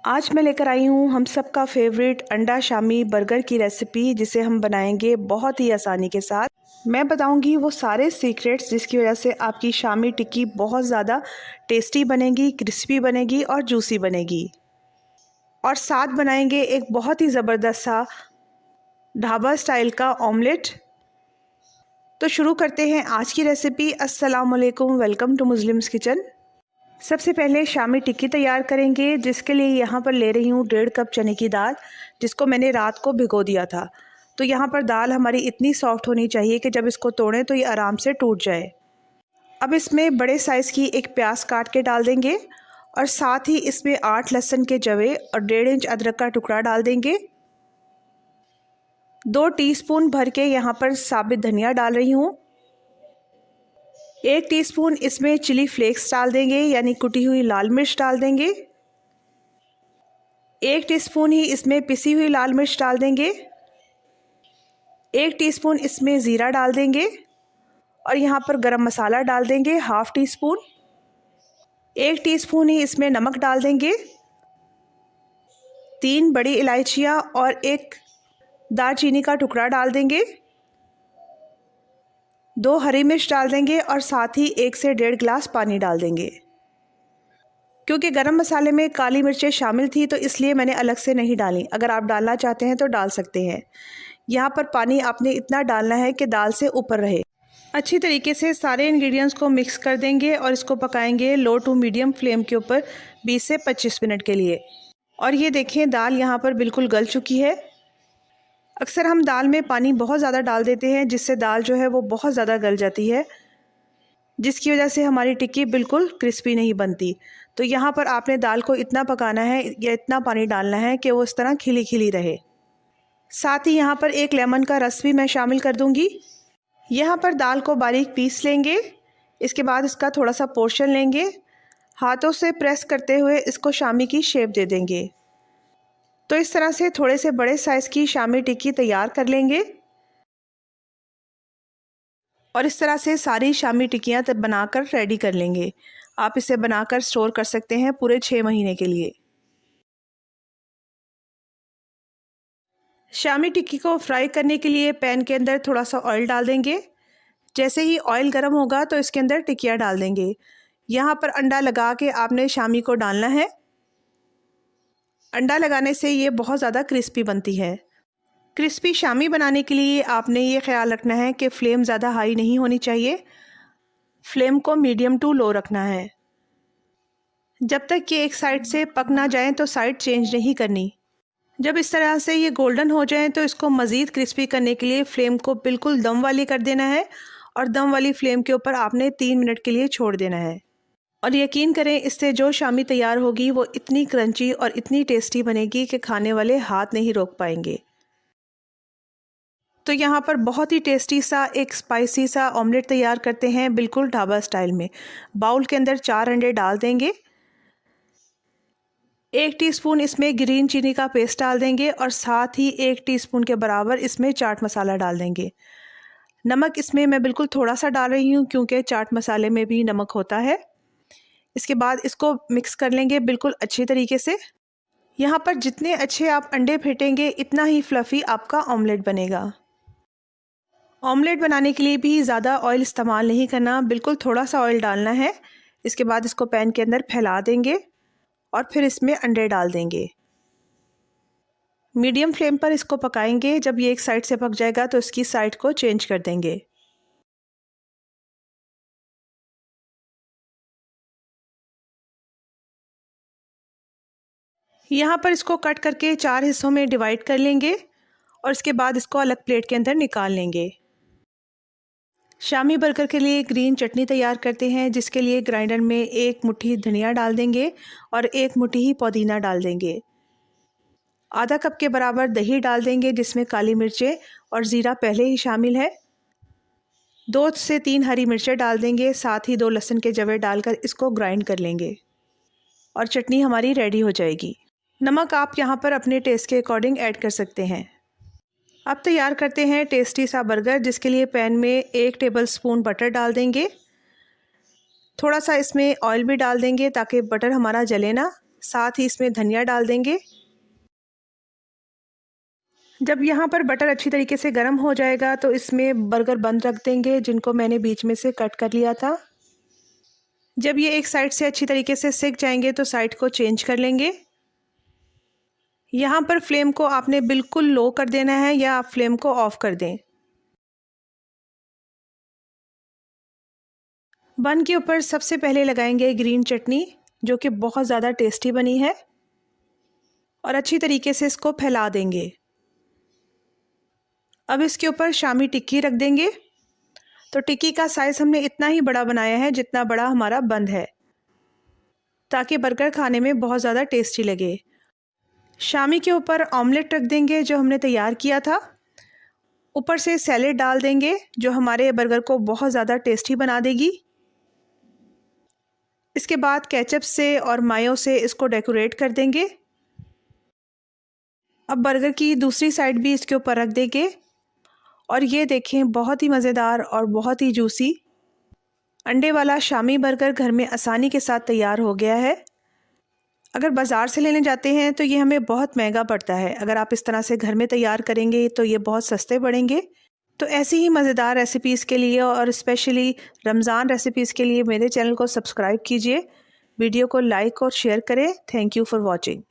आज मैं लेकर आई हूँ हम सबका फेवरेट अंडा शामी बर्गर की रेसिपी, जिसे हम बनाएंगे बहुत ही आसानी के साथ। मैं बताऊंगी वो सारे सीक्रेट्स जिसकी वजह से आपकी शामी टिक्की बहुत ज़्यादा टेस्टी बनेगी, क्रिस्पी बनेगी और जूसी बनेगी। और साथ बनाएंगे एक बहुत ही ज़बरदस्त सा ढाबा स्टाइल का ऑमलेट। तो शुरू करते हैं आज की रेसिपी। अस्सलाम वालेकुम, वेलकम टू मुस्लिम्स किचन। सबसे पहले शामी टिक्की तैयार करेंगे, जिसके लिए यहाँ पर ले रही हूँ 1.5 कप चने की दाल, जिसको मैंने रात को भिगो दिया था। तो यहाँ पर दाल हमारी इतनी सॉफ्ट होनी चाहिए कि जब इसको तोड़ें तो ये आराम से टूट जाए। अब इसमें बड़े साइज़ की एक प्याज काट के डाल देंगे और साथ ही इसमें 8 लहसुन के जवे और 1.5 इंच अदरक का टुकड़ा डाल देंगे। 2 टीस्पून भर के यहाँ पर साबित धनिया डाल रही हूँ। 1 टीस्पून इसमें चिली फ्लेक्स डाल देंगे, यानी कुटी हुई लाल मिर्च डाल देंगे। 1 टीस्पून ही इसमें पिसी हुई लाल मिर्च डाल देंगे। 1 टीस्पून इसमें ज़ीरा डाल देंगे और यहाँ पर गरम मसाला डाल देंगे ½ टीस्पून। 1 टीस्पून ही इसमें नमक डाल देंगे। 3 बड़ी इलायचियाँ और 1 दालचीनी का टुकड़ा डाल देंगे। 2 हरी मिर्च डाल देंगे और साथ ही 1 से 1.5 गिलास पानी डाल देंगे। क्योंकि गरम मसाले में काली मिर्चें शामिल थी तो इसलिए मैंने अलग से नहीं डाली। अगर आप डालना चाहते हैं तो डाल सकते हैं। यहाँ पर पानी आपने इतना डालना है कि दाल से ऊपर रहे। अच्छी तरीके से सारे इंग्रेडिएंट्स को मिक्स कर देंगे और इसको पकाएंगे लो टू मीडियम फ्लेम के ऊपर 20 से 25 मिनट के लिए। और ये देखें, दाल यहाँ पर बिल्कुल गल चुकी है। अक्सर हम दाल में पानी बहुत ज़्यादा डाल देते हैं, जिससे दाल जो है वो बहुत ज़्यादा गल जाती है, जिसकी वजह से हमारी टिक्की बिल्कुल क्रिस्पी नहीं बनती। तो यहाँ पर आपने दाल को इतना पकाना है या इतना पानी डालना है कि वो इस तरह खिली खिली रहे। साथ ही यहाँ पर 1 लेमन का रस भी मैं शामिल कर दूँगी। यहाँ पर दाल को बारीक पीस लेंगे। इसके बाद इसका थोड़ा सा पोर्शन लेंगे, हाथों से प्रेस करते हुए इसको शामी की शेप दे देंगे। तो इस तरह से थोड़े से बड़े साइज़ की शामी टिक्की तैयार कर लेंगे और इस तरह से सारी शामी टिक्कियाँ बनाकर रेडी कर लेंगे। आप इसे बनाकर स्टोर कर सकते हैं पूरे 6 महीने के लिए। शामी टिक्की को फ्राई करने के लिए पैन के अंदर थोड़ा सा ऑयल डाल देंगे। जैसे ही ऑयल गर्म होगा तो इसके अंदर टिक्कियाँ डाल देंगे। यहाँ पर अंडा लगा के आपने शामी को डालना है। अंडा लगाने से ये बहुत ज़्यादा क्रिस्पी बनती है। क्रिस्पी शामी बनाने के लिए आपने ये ख्याल रखना है कि फ्लेम ज़्यादा हाई नहीं होनी चाहिए, फ्लेम को मीडियम टू लो रखना है। जब तक कि एक साइड से पक ना जाए तो साइड चेंज नहीं करनी। जब इस तरह से ये गोल्डन हो जाए तो इसको मज़ीद क्रिस्पी करने के लिए फ्लेम को बिल्कुल दम वाली कर देना है और दम वाली फ्लेम के ऊपर आपने 3 मिनट के लिए छोड़ देना है। और यकीन करें, इससे जो शामी तैयार होगी वो इतनी क्रंची और इतनी टेस्टी बनेगी कि खाने वाले हाथ नहीं रोक पाएंगे। तो यहाँ पर बहुत ही टेस्टी सा एक स्पाइसी सा ऑमलेट तैयार करते हैं, बिल्कुल ढाबा स्टाइल में। बाउल के अंदर 4 अंडे डाल देंगे। 1 टीस्पून इसमें ग्रीन चिली का पेस्ट डाल देंगे और साथ ही 1 टीस्पून के बराबर इसमें चाट मसाला डाल देंगे। नमक इसमें मैं बिल्कुल थोड़ा सा डाल रही हूँ, क्योंकि चाट मसाले में भी नमक होता है। इसके बाद इसको मिक्स कर लेंगे बिल्कुल अच्छी तरीके से। यहाँ पर जितने अच्छे आप अंडे फेंटेंगे इतना ही फ्लफ़ी आपका ऑमलेट बनेगा। ऑमलेट बनाने के लिए भी ज़्यादा ऑयल इस्तेमाल नहीं करना, बिल्कुल थोड़ा सा ऑयल डालना है। इसके बाद इसको पैन के अंदर फैला देंगे और फिर इसमें अंडे डाल देंगे। मीडियम फ्लेम पर इसको पकाएंगे। जब ये एक साइड से पक जाएगा तो इसकी साइड को चेंज कर देंगे। यहाँ पर इसको कट करके 4 हिस्सों में डिवाइड कर लेंगे और इसके बाद इसको अलग प्लेट के अंदर निकाल लेंगे। शामी बर्गर के लिए ग्रीन चटनी तैयार करते हैं, जिसके लिए ग्राइंडर में 1 मुट्ठी धनिया डाल देंगे और 1 मुट्ठी ही पुदीना डाल देंगे। आधा कप के बराबर दही डाल देंगे, जिसमें काली मिर्चें और ज़ीरा पहले ही शामिल है। 2 से 3 हरी मिर्चें डाल देंगे, साथ ही 2 लहसुन के जवे डालकर इसको ग्राइंड कर लेंगे और चटनी हमारी रेडी हो जाएगी। नमक आप यहाँ पर अपने टेस्ट के अकॉर्डिंग ऐड कर सकते हैं। अब तैयार करते हैं टेस्टी सा बर्गर, जिसके लिए पैन में 1 टेबलस्पून बटर डाल देंगे। थोड़ा सा इसमें ऑयल भी डाल देंगे ताकि बटर हमारा जले ना। साथ ही इसमें धनिया डाल देंगे। जब यहाँ पर बटर अच्छी तरीके से गर्म हो जाएगा तो इसमें बर्गर बन रख देंगे, जिनको मैंने बीच में से कट कर लिया था। जब ये एक साइड से अच्छी तरीके से सिक जाएंगे तो साइड को चेंज कर लेंगे। यहाँ पर फ्लेम को आपने बिल्कुल लो कर देना है या आप फ्लेम को ऑफ कर दें। बन के ऊपर सबसे पहले लगाएंगे ग्रीन चटनी, जो कि बहुत ज़्यादा टेस्टी बनी है, और अच्छी तरीके से इसको फैला देंगे। अब इसके ऊपर शामी टिक्की रख देंगे। तो टिक्की का साइज़ हमने इतना ही बड़ा बनाया है जितना बड़ा हमारा बंद है, ताकि बर्गर खाने में बहुत ज़्यादा टेस्टी लगे। शामी के ऊपर ऑमलेट रख देंगे जो हमने तैयार किया था। ऊपर से सैलेड डाल देंगे जो हमारे बर्गर को बहुत ज़्यादा टेस्टी बना देगी। इसके बाद केचप से और मायो से इसको डेकोरेट कर देंगे। अब बर्गर की दूसरी साइड भी इसके ऊपर रख देंगे और ये देखें, बहुत ही मज़ेदार और बहुत ही जूसी अंडे वाला शामी बर्गर घर में आसानी के साथ तैयार हो गया है। अगर बाज़ार से लेने जाते हैं तो ये हमें बहुत महंगा पड़ता है। अगर आप इस तरह से घर में तैयार करेंगे तो ये बहुत सस्ते पड़ेंगे। तो ऐसी ही मज़ेदार रेसिपीज़ के लिए और स्पेशली रमज़ान रेसिपीज़ के लिए मेरे चैनल को सब्सक्राइब कीजिए, वीडियो को लाइक और शेयर करें। Thank you for watching.